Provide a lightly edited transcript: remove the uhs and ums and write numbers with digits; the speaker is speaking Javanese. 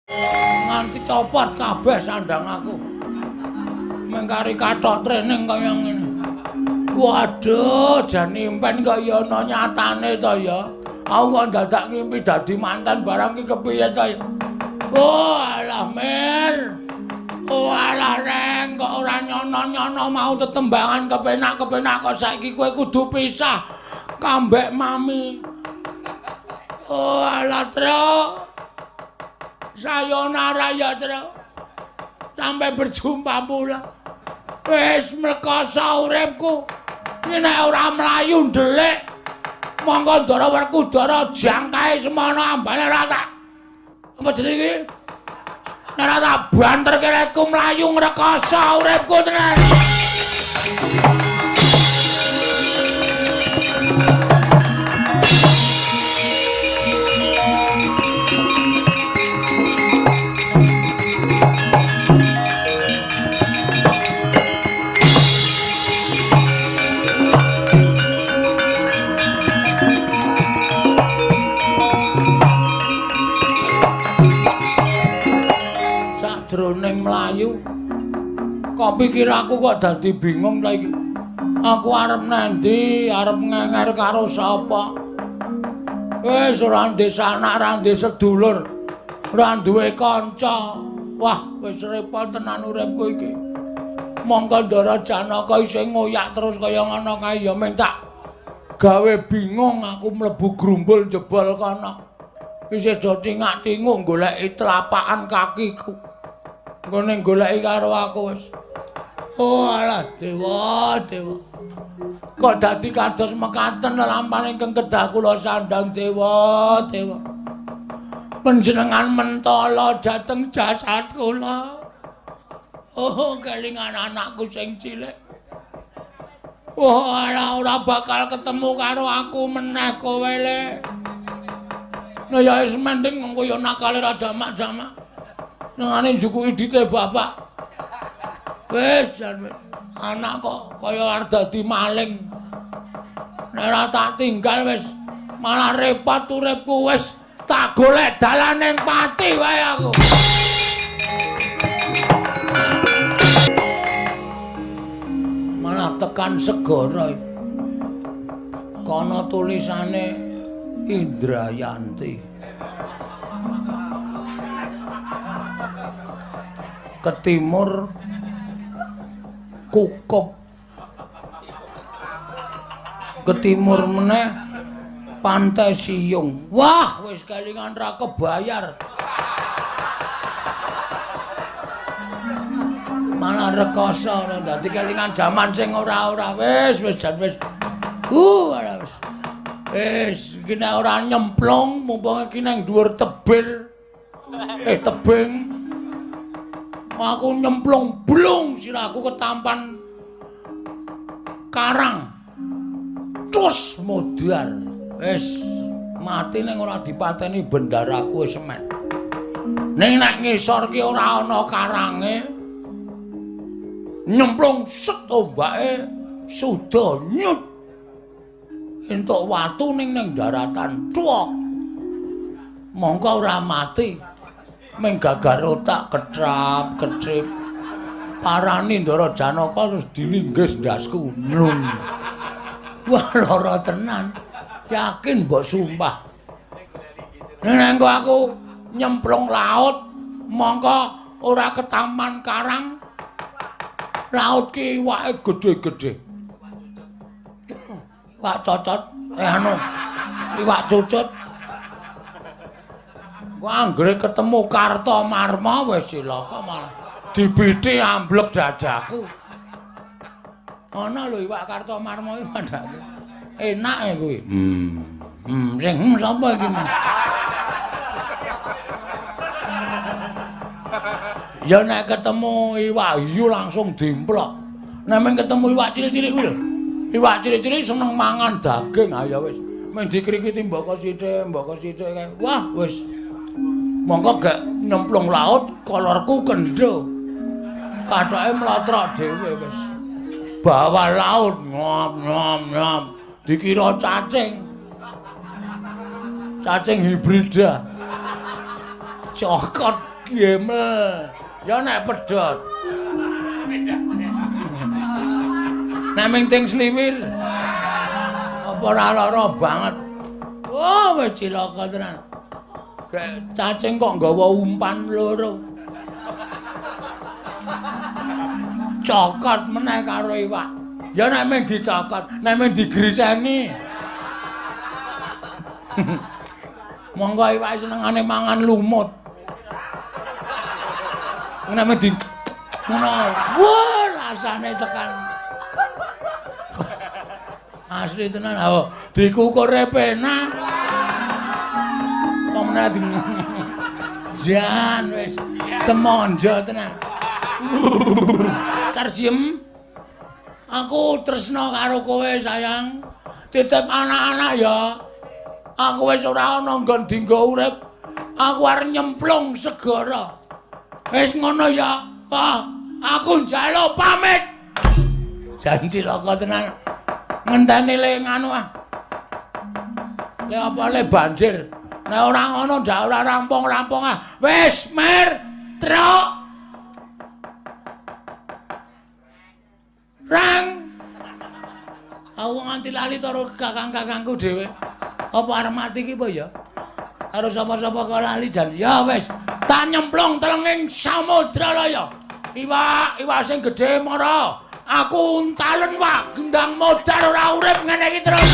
Nganti copot kabeh sandang aku. Mengkari kathok training kaya ngene. Waduh, jan impen kaya ana nyatane to ya. Aku kok dadak ngimpi dadi mantan barang ki kepiye to ya. Oh, alah Mir. Oh, alah Reng, kok ora nyono-nyono mau tetembangan kepenak-kepenak kok saiki kowe kudu pisah kambek Mami. Oh, alah Tru. Sayonara ya Tru. Sampai berjumpa pula. Wis mlekoso uripku. Iki nek ora mlayu ndelik. Monggo Ndara Werkudara jangkae semono ambane ora tak. Apa jenenge iki? Nek ora tak banterke rekku mlayu ngrekoso uripku tenan. Jroning mlayu kok pikiraku kok dadi bingung ta iki. Aku arep nendi, arep ngenger karo sapa? Wis ora ndek anak, ora ndek sedulur, ora duwe kanca. Wah, wis repot tenan uripku iki. Monggo Ndara Janaka isih ngoyak terus kaya ngono kae ya mung tak gawe bingung aku mlebu grumbul jebol kono. Isih do tingak-tinguk goleki telapakan kakiku. Ngene goleki karo aku wis. Oh alah dewa, dewa. Kok dadi kados mekaten lampane ingkang kedah kula sandang dewa, dewa. Panjenengan mentala dhateng jasad kula. Oh kelingan anakku sing cilik. Oh alah ora bakal ketemu karo aku meneh kowe le. Nah ya wis mending mengko ya nakale ra jamak-jamak. Nangane njukuki dite bapak. Wis jan anak kok kaya arep dadi maling. Nek ora tak tinggal wis malah repot uripku wis tak golek dalane pati wae aku. Malah tekan segara. Kono tulisane Indrayanti. Ke timur Kukup, ke timur meneh Pantai Siyung. Wah, wis kelingan ra kebayar. Malah rekoso dadi kelingan jaman sing ora-ora. Wis jan wis. Ala wis. Wis iki nek ora nyemplung mumpung iki nang dhuwur tebing. Tebing. Aku nyemplung blung sirahku ketampan karang. Terus modar. Wis mati ning ora dipateni bendaraku wis semen. Ning nek ngisor ki ora ana karange. Nyemplung set ombake suda nyut. Entuk watu ning daratan cuwok. Mongko ora mati. Ming gagar otak ketrap-ketrip. Parani Ndara Janaka terus dilinggis ndasku. Nung. Wah, lara tenan. Yakin mbok sumpah. Nek aku nyemplung laut, mongko ora ketaman karang. Laut ki iwake gedhe-gedhe. Iwak cocot, iwak cucut. Kok anggere ketemu Kartomarma wis cilaka malah dibiti amblek dadaku. Ana lho iwak Kartomarma iki padake. Enak kuwi. Sing sapa iki? Ya nek ketemu iwak hiu langsung dimplok. Nek men ketemu iwak cilik-cilik kuwi lho. Iwak cilik-cilik seneng mangan daging. Ha ya wis. Men dikrikiti mboko sithik kae. Wah, wis. Mongko gak nyemplung laut kolorku kendho. Kathoke mlotrok dhewe wis. Bawah laut nyom. Dikira cacing. Cacing hibrida. Cokot Gemel. Ya nek pedhot. Nek ming ting sliwil. Apa ora lara banget. Oh, wis cilaka tenan. Kayak cacing kok nggawa umpan loro. Cokot meneh karo iwak. Ya nek ming dicokot, nek ming digriseni. Monggo iwak senengane mangan lumut. Nek ming di ngono, wah rasane tekan. Asli tenan, oh, dikukure penak. Kok meneh di jan wis temonjo tenan. Karsiem, aku tresno karo kowe sayang. Titip anak-anak ya. Aku wis ora ana nggon dienggo urip. Aku arep nyemplung segara. Wis ngono ya. Ah, aku njaluk pamit. Janji loko tenan. Ngenteni le nganu ah. Le apa le banjir. Nek ora ngono ndak ora rampung-rampung ah. Wis mer truk. Rang. Aku nganti lali karo kakang-kakangku dhewe. Apa arep mati ki apa ya? Karo sapa-sapa kok lali jan. Ya wis, tak nyemplung telenging samudra laya. Iwak sing gedhe mara. Aku untalen wak, gendang modar ora urip ngene iki terus.